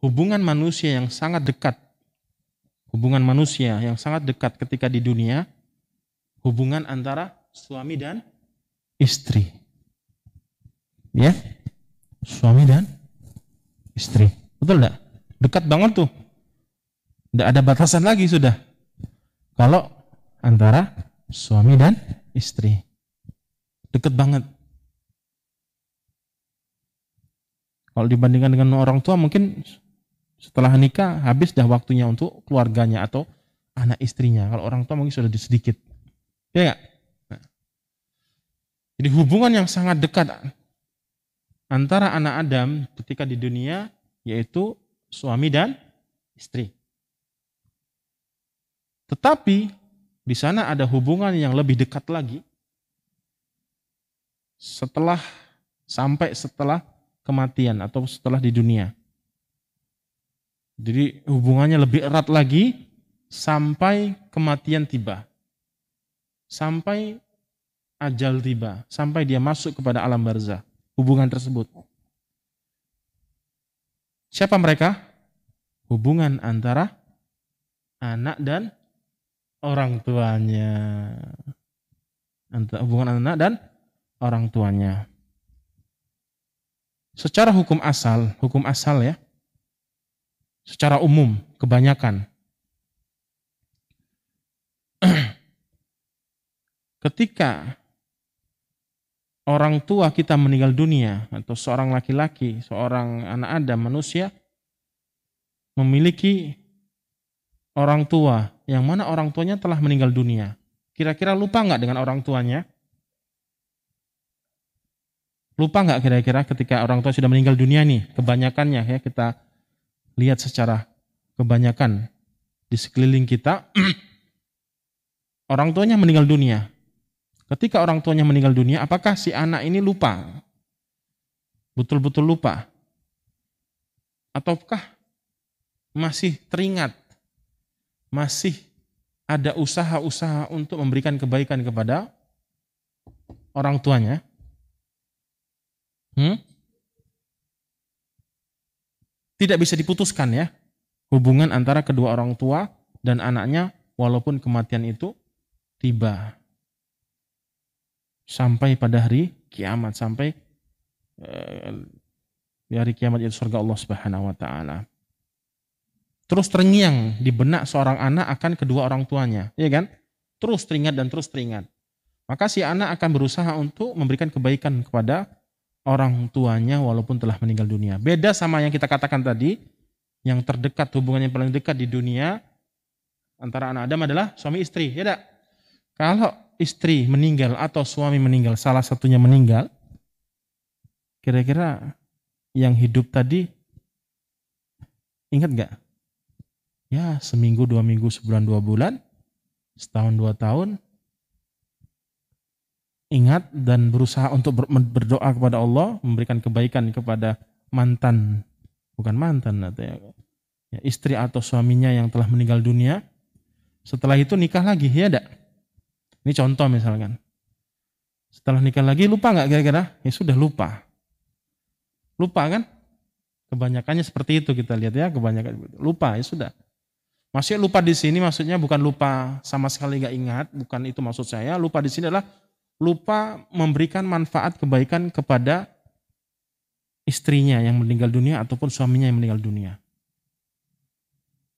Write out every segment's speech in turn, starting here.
hubungan manusia yang sangat dekat, hubungan manusia yang sangat dekat ketika di dunia, hubungan antara suami dan istri. Ya, suami dan istri. Betul enggak? Dekat banget tuh. Enggak ada batasan lagi sudah. Kalau antara suami dan istri. Dekat banget. Kalau dibandingkan dengan orang tua mungkin setelah nikah habis dah waktunya untuk keluarganya atau anak istrinya. Kalau orang tua mungkin sudah sedikit. Ya enggak? Nah. Jadi hubungan yang sangat dekat antara anak Adam ketika di dunia yaitu suami dan istri. Tetapi di sana ada hubungan yang lebih dekat lagi sampai setelah kematian atau setelah di dunia. Jadi hubungannya lebih erat lagi sampai kematian tiba. Sampai ajal tiba, sampai dia masuk kepada alam barzah. Hubungan tersebut. Siapa mereka? Hubungan antara anak dan orang tuanya. Hubungan anak dan orang tuanya. Secara hukum asal ya, secara umum, kebanyakan. Ketika orang tua kita meninggal dunia, atau seorang laki-laki, seorang anak Adam, manusia, memiliki orang tua, yang mana orang tuanya telah meninggal dunia. Kira-kira lupa nggak dengan orang tuanya? Lupa nggak kira-kira ketika orang tua sudah meninggal dunia nih, kebanyakannya ya kita lihat secara kebanyakan di sekeliling kita, orang tuanya meninggal dunia. Ketika orang tuanya meninggal dunia, apakah si anak ini lupa? Betul-betul lupa? Ataukah masih teringat? Masih ada usaha-usaha untuk memberikan kebaikan kepada orang tuanya? Tidak bisa diputuskan ya hubungan antara kedua orang tua dan anaknya walaupun kematian itu tiba sampai pada hari kiamat, sampai di hari kiamat itu surga Allah Subhanahu wa taala. Terus terngiang di benak seorang anak akan kedua orang tuanya, ya kan? Terus teringat dan terus teringat. Maka si anak akan berusaha untuk memberikan kebaikan kepada orang tuanya walaupun telah meninggal dunia. Beda sama yang kita katakan tadi, yang terdekat, hubungan yang paling dekat di dunia antara anak Adam adalah suami istri, ya tak? Kalau istri meninggal atau suami meninggal, salah satunya meninggal, kira-kira yang hidup tadi ingat gak? Ya seminggu, 2 minggu, sebulan, 2 bulan, setahun, 2 tahun, ingat dan berusaha untuk berdoa kepada Allah, memberikan kebaikan kepada istri atau suaminya yang telah meninggal dunia. Setelah itu nikah lagi, ya enggak? Ini contoh misalkan. Setelah nikah lagi lupa nggak kira-kira? Ya sudah lupa. Lupa kan? Kebanyakannya seperti itu kita lihat ya, kebanyakan lupa ya sudah. Maksudnya lupa di sini maksudnya bukan lupa sama sekali nggak ingat, bukan itu maksud saya. Lupa di sini adalah lupa memberikan manfaat kebaikan kepada istrinya yang meninggal dunia ataupun suaminya yang meninggal dunia.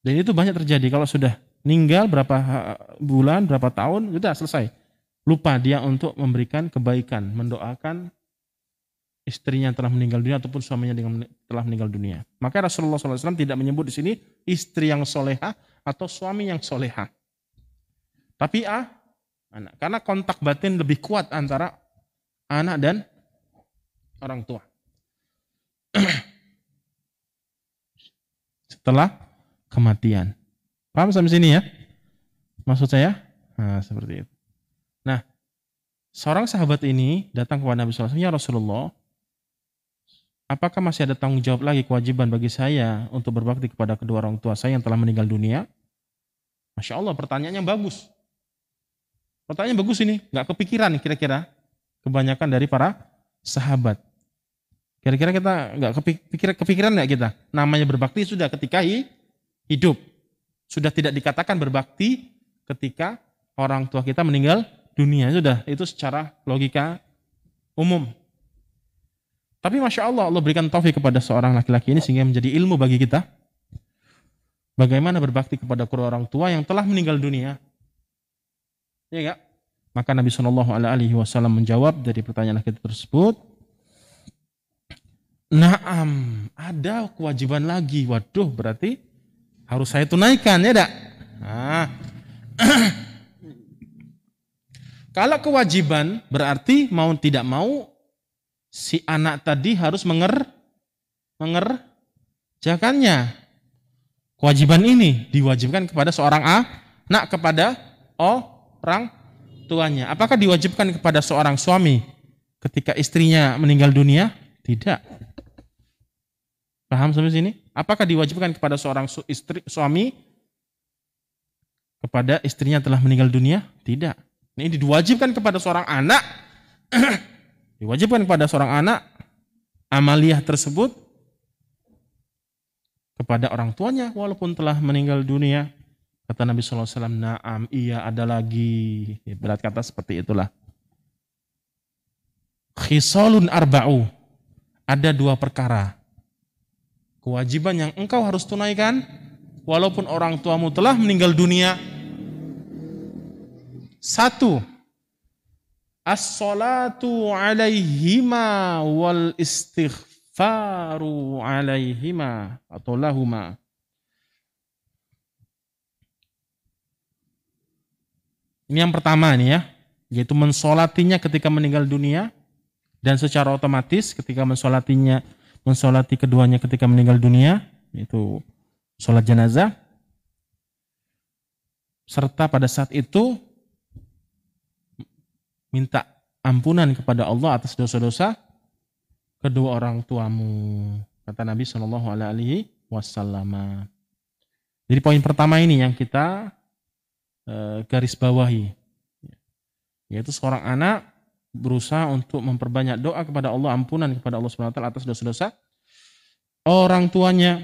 Dan itu banyak terjadi kalau sudah meninggal berapa bulan, berapa tahun, sudah selesai. Lupa dia untuk memberikan kebaikan, mendoakan istrinya yang telah meninggal dunia ataupun suaminya yang telah meninggal dunia. Maka Rasulullah SAW tidak menyebut di sini istri yang solehah atau suami yang solehah. Tapi anak. Karena kontak batin lebih kuat antara anak dan orang tua. Setelah kematian. Paham sampai sini ya? Maksud saya? Nah, seperti itu. Nah, seorang sahabat ini datang kepada Nabi SAW, ya Rasulullah, apakah masih ada tanggung jawab lagi, kewajiban bagi saya untuk berbakti kepada kedua orang tua saya yang telah meninggal dunia? Masya Allah, pertanyaannya bagus. Pertanyaan bagus ini, nggak kepikiran kira-kira kebanyakan dari para sahabat. Kira-kira kita nggak kepikiran nggak kita? Namanya berbakti sudah ketika hidup. Sudah tidak dikatakan berbakti ketika orang tua kita meninggal dunia. Sudah, itu secara logika umum. Tapi Masya Allah, Allah berikan taufik kepada seorang laki-laki ini sehingga menjadi ilmu bagi kita. Bagaimana berbakti kepada kedua orang tua yang telah meninggal dunia. Ya enggak? Maka Nabi SAW menjawab dari pertanyaan kita tersebut, Naam, ada kewajiban lagi. Waduh, berarti harus saya tunaikan, ya enggak? Nah. Kalau kewajiban berarti mau tidak mau si anak tadi harus mengerjakannya. Kewajiban ini diwajibkan kepada seorang anak kepada orang tuanya. Apakah diwajibkan kepada seorang suami ketika istrinya meninggal dunia? Tidak. Paham sampai sini? Apakah diwajibkan kepada seorang suami kepada istrinya telah meninggal dunia? Tidak. Ini diwajibkan kepada seorang anak. Diwajibkan kepada seorang anak amaliyah tersebut kepada orang tuanya walaupun telah meninggal dunia. Kata Nabi SAW, Naam, iya ada lagi. Berat kata seperti itulah. Khisalun arba'u. Ada 2 perkara. Kewajiban yang engkau harus tunaikan walaupun orang tuamu telah meninggal dunia. 1. As-salatu alaihima wal istighfaru alaihima atau lahuma. Ini yang pertama nih ya, yaitu mensolatinya ketika meninggal dunia dan secara otomatis ketika mensolati keduanya ketika meninggal dunia, yaitu sholat jenazah, serta pada saat itu minta ampunan kepada Allah atas dosa-dosa kedua orang tuamu, kata Nabi SAW. Jadi poin pertama ini yang kita garis bawahi, yaitu seorang anak berusaha untuk memperbanyak doa kepada Allah, ampunan kepada Allah SWT atas dosa-dosa orang tuanya.